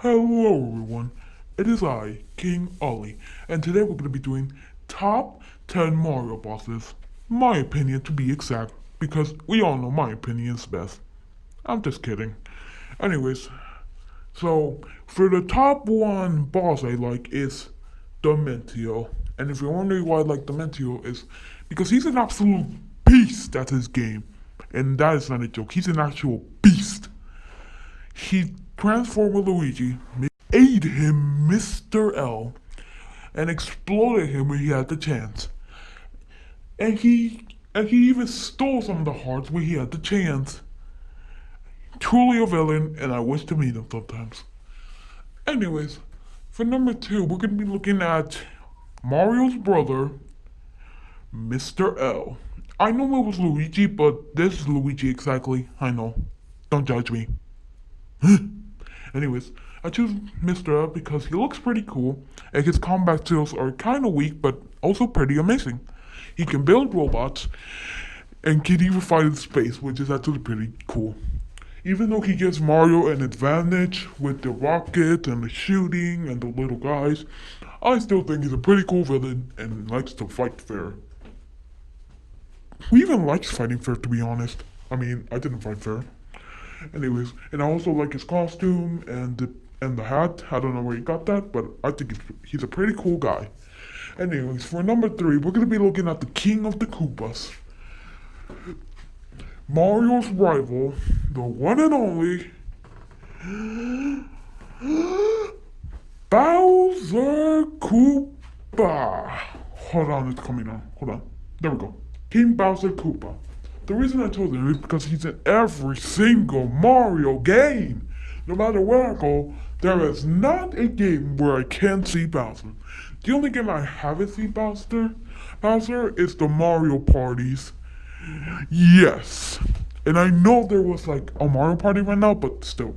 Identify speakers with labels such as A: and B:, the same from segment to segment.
A: Hello everyone, it is I, King Ollie, and today we're going to be doing top 10 Mario bosses. My opinion to be exact, because we all know my opinion is best. I'm just kidding. Anyways, so for the top one boss I like is Dimento. And if you're wondering why I like Dimento is because he's an absolute beast at his game. And that is not a joke, he's an actual beast. He transformed Luigi, ate him Mr.L, and exploded him when he had the chance. And he even stole some of the hearts when he had the chance. Truly a villain, and I wish to meet him sometimes. Anyways, for number two, we're gonna be looking at Mario's brother, Mr.L. I know it was Luigi, but this is Luigi exactly. I know. Don't judge me. Anyways, I choose Mr. L because he looks pretty cool, and his combat skills are kinda weak, but also pretty amazing. He can build robots, and can even fight in space, which is actually pretty cool. Even though he gives Mario an advantage with the rocket and the shooting and the little guys, I still think he's a pretty cool villain and likes to fight fair. Who even likes fighting fair, to be honest? I mean, I didn't fight fair. Anyways, and I also like his costume and the hat. I don't know where he got that, but I think he's a pretty cool guy. Anyways, for number three, we're gonna be looking at the King of the Koopas, Mario's rival, the one and only Bowser Koopa. Hold on, it's coming on. Hold on. There we go. King Bowser Koopa. The reason I chose him is because he's in every single Mario game. No matter where I go, there is not a game where I can't see Bowser. The only game I haven't seen Bowser is the Mario parties. Yes. And I know there was like a Mario party right now, but still.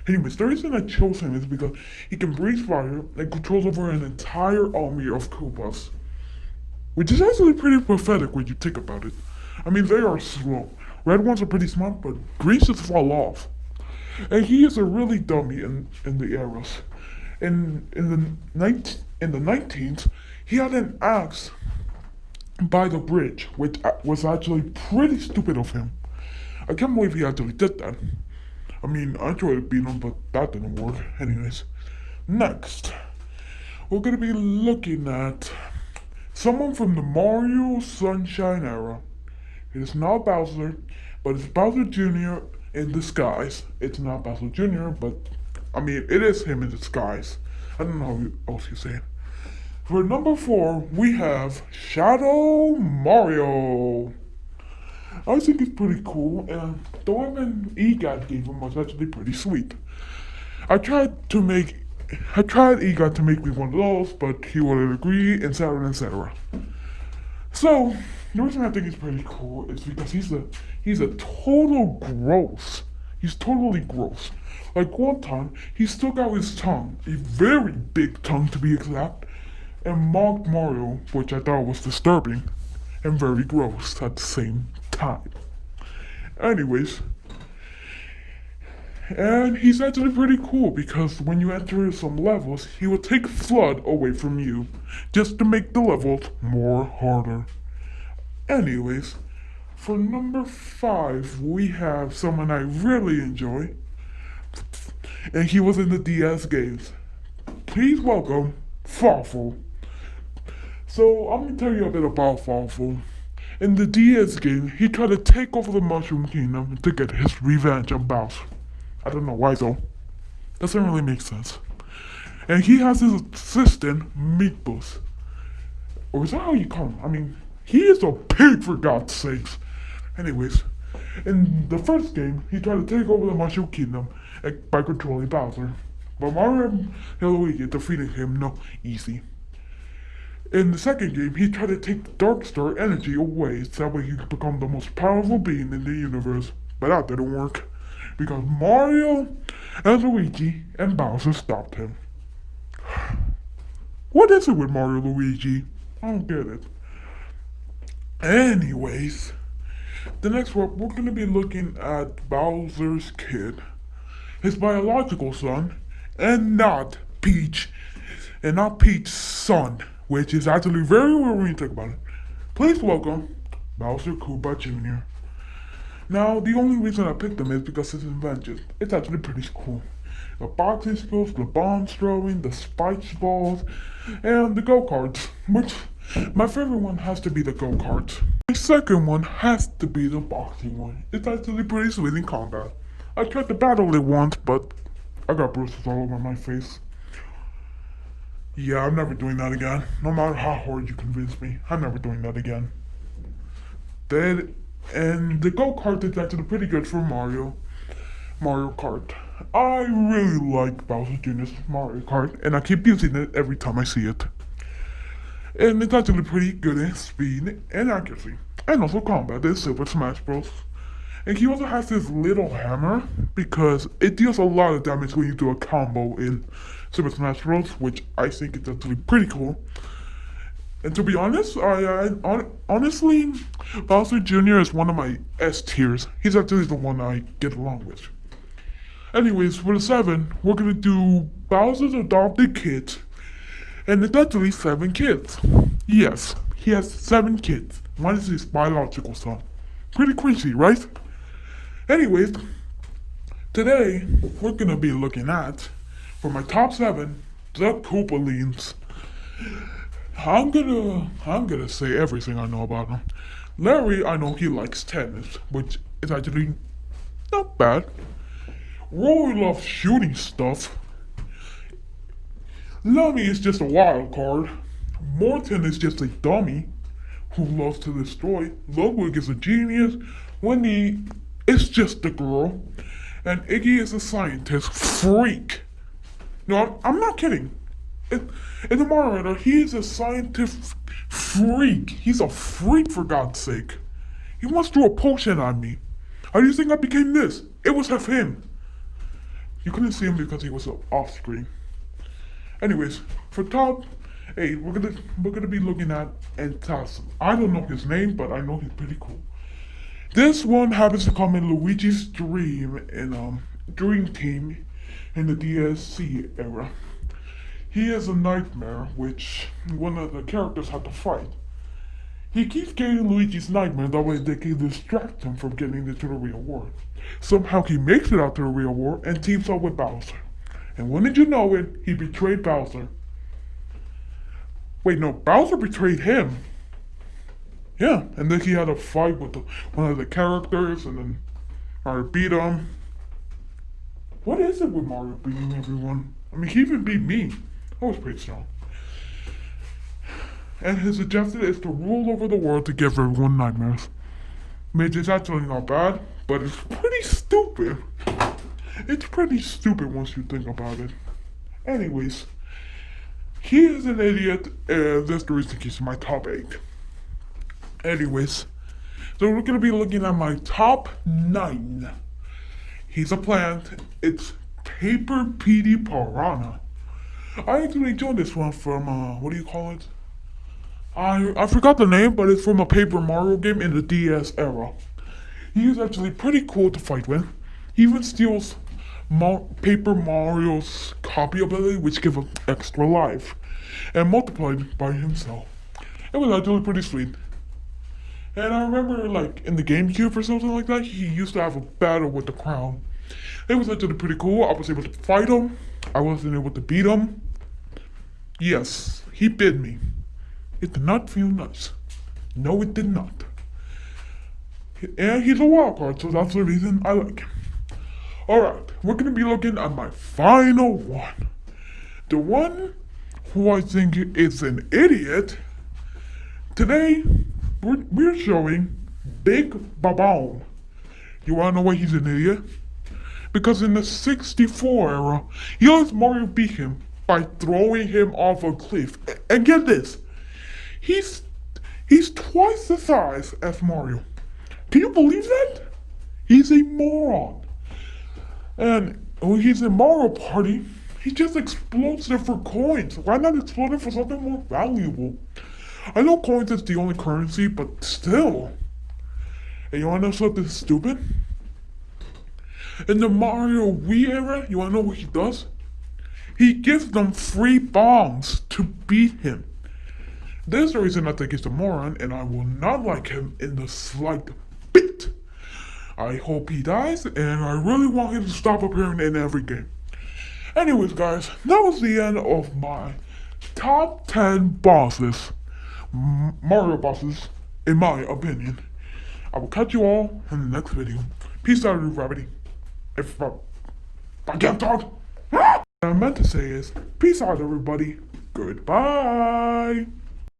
A: Anyways, the reason I chose him is because he can breathe fire and controls over an entire army of Koopas. Which is actually pretty pathetic when you think about it. I mean, they are slow. Red ones are pretty smart, but green just fall off. And he is a really dummy in the eras. In the 19th, he had an axe by the bridge, which was actually pretty stupid of him. I can't believe he actually did that. I mean, I tried to beat him, but that didn't work. Anyways, next, we're gonna be looking at someone from the Mario Sunshine era. It is not Bowser, but it's Bowser Jr. in disguise. It's not Bowser Jr., but I mean, it is him in disguise. I don't know how else you say it. For number four, we have Shadow Mario. I think it's pretty cool, and the one EGOT gave him was actually pretty sweet. I tried EGOT to make me one of those, but he wouldn't agree, etc., etc. So, the reason I think he's pretty cool is because he's a total gross. He's totally gross. Like one time, he stuck out his tongue, a very big tongue to be exact, and mocked Mario, which I thought was disturbing and very gross at the same time. Anyways, and he's actually pretty cool because when you enter some levels, he will take FLUDD away from you just to make the levels more harder. Anyways, for number five, we have someone I really enjoy, and he was in the DS games. Please welcome Fawful. So I'm gonna tell you a bit about Fawful. In the DS game, he tried to take over the Mushroom Kingdom to get his revenge on Bowser. I don't know why though. Doesn't really make sense. And he has his assistant, Meatballs. Or is that how you call him? I mean, he is a pig for God's sakes. Anyways, in the first game, he tried to take over the Mushroom Kingdom by controlling Bowser. But Mario and Luigi defeated him no easy. In the second game, he tried to take the Dark Star energy away so that way he could become the most powerful being in the universe. But that didn't work. Because Mario and Luigi and Bowser stopped him. What is it with Mario Luigi? I don't get it. Anyways, the next one, we're going to be looking at Bowser's kid, his biological son, and not Peach, and not Peach's son, which is actually very weird when you think about it. Please welcome Bowser Koopa Jr. Now, the only reason I picked him is because his invention. It's actually pretty cool. The boxing skills, the bomb throwing, the spikes balls, and the go-karts, which my favorite one has to be the go-karts. My second one has to be the boxing one. It's actually pretty sweet in combat. I tried to battle it once, but I got bruises all over my face. Yeah, I'm never doing that again. No matter how hard you convince me, I'm never doing that again. And the go-kart is actually pretty good for Mario Kart. I really like Bowser Jr.'s Mario Kart, and I keep using it every time I see it. And it's actually pretty good in speed and accuracy, and also combat in Super Smash Bros. And he also has this little hammer, because it deals a lot of damage when you do a combo in Super Smash Bros., which I think is actually pretty cool. And to be honest, honestly, Bowser Jr. is one of my S tiers. He's actually the one I get along with. Anyways, for the 7, we're gonna do Bowser's adopted kids. And it's actually 7 kids. Yes, he has 7 kids. One is his biological son. Pretty crazy, right? Anyways, today we're gonna be looking at, for my top 7, the Koopalines. I'm gonna say everything I know about him. Larry, I know he likes tennis, which is actually not bad. Roy loves shooting stuff. Lummy is just a wild card. Morton is just a dummy who loves to destroy. Ludwig is a genius. Wendy is just a girl. And Iggy is a scientist freak. No, I'm not kidding. In the moderator, he is a scientific freak. He's a freak, for God's sake. He once threw a potion on me. How do you think I became this? It was of him. You couldn't see him because he was off screen. Anyways, for top 8, we're gonna be looking at Antasma. I don't know his name, but I know he's pretty cool. This one happens to come in Luigi's Dream Team in the DSC era. He is a nightmare, which one of the characters had to fight. He keeps getting Luigi's nightmare, that way they can distract him from getting into the real world. Somehow he makes it out to the real world and teams up with Bowser. And wouldn't you know it, he betrayed Bowser. Wait, no, Bowser betrayed him. Yeah, and then he had a fight with one of the characters, and then Mario beat him. What is it with Mario beating everyone? I mean, he even beat me. I was pretty strong. And his objective is to rule over the world to give everyone nightmares. Which is actually not bad, but it's pretty stupid. It's pretty stupid once you think about it. Anyways, he is an idiot, and that's the reason he's in my top 8. Anyways, so we're gonna be looking at my top 9. He's a plant. It's Paper Petey Piranha. I actually enjoyed this one from, what do you call it? I forgot the name, but it's from a Paper Mario game in the DS era. He is actually pretty cool to fight with. He even steals Paper Mario's copy ability, which gives him extra life, and multiplied by himself. It was actually pretty sweet. And I remember, like, in the GameCube or something like that, he used to have a battle with the Crown. It was actually pretty cool. I was able to fight him. I wasn't able to beat him. Yes, he bit me. It did not feel nice. No, it did not. And he's a wild card, so that's the reason I like him. Alright, we're going to be looking at my final one. The one who I think is an idiot. Today, we're showing Big Bob-omb. You wanna know why he's an idiot? Because in the 64 era, he lets Mario beat him by throwing him off a cliff. And get this, he's twice the size as Mario. Can you believe that? He's a moron. And when he's in Mario Party, he just explodes them for coins. Why not explode them for something more valuable? I know coins is the only currency, but still. And you wanna know something stupid? In the Mario Wii era, you wanna know what he does? He gives them free bombs to beat him. This is the reason I think he's a moron, and I will not like him in the slight bit. I hope he dies, and I really want him to stop appearing in every game. Anyways, guys, that was the end of my top 10 bosses, Mario bosses, in my opinion. I will catch you all in the next video. Peace out, everybody. If I can't talk. What I meant to say is, peace out, everybody. Goodbye.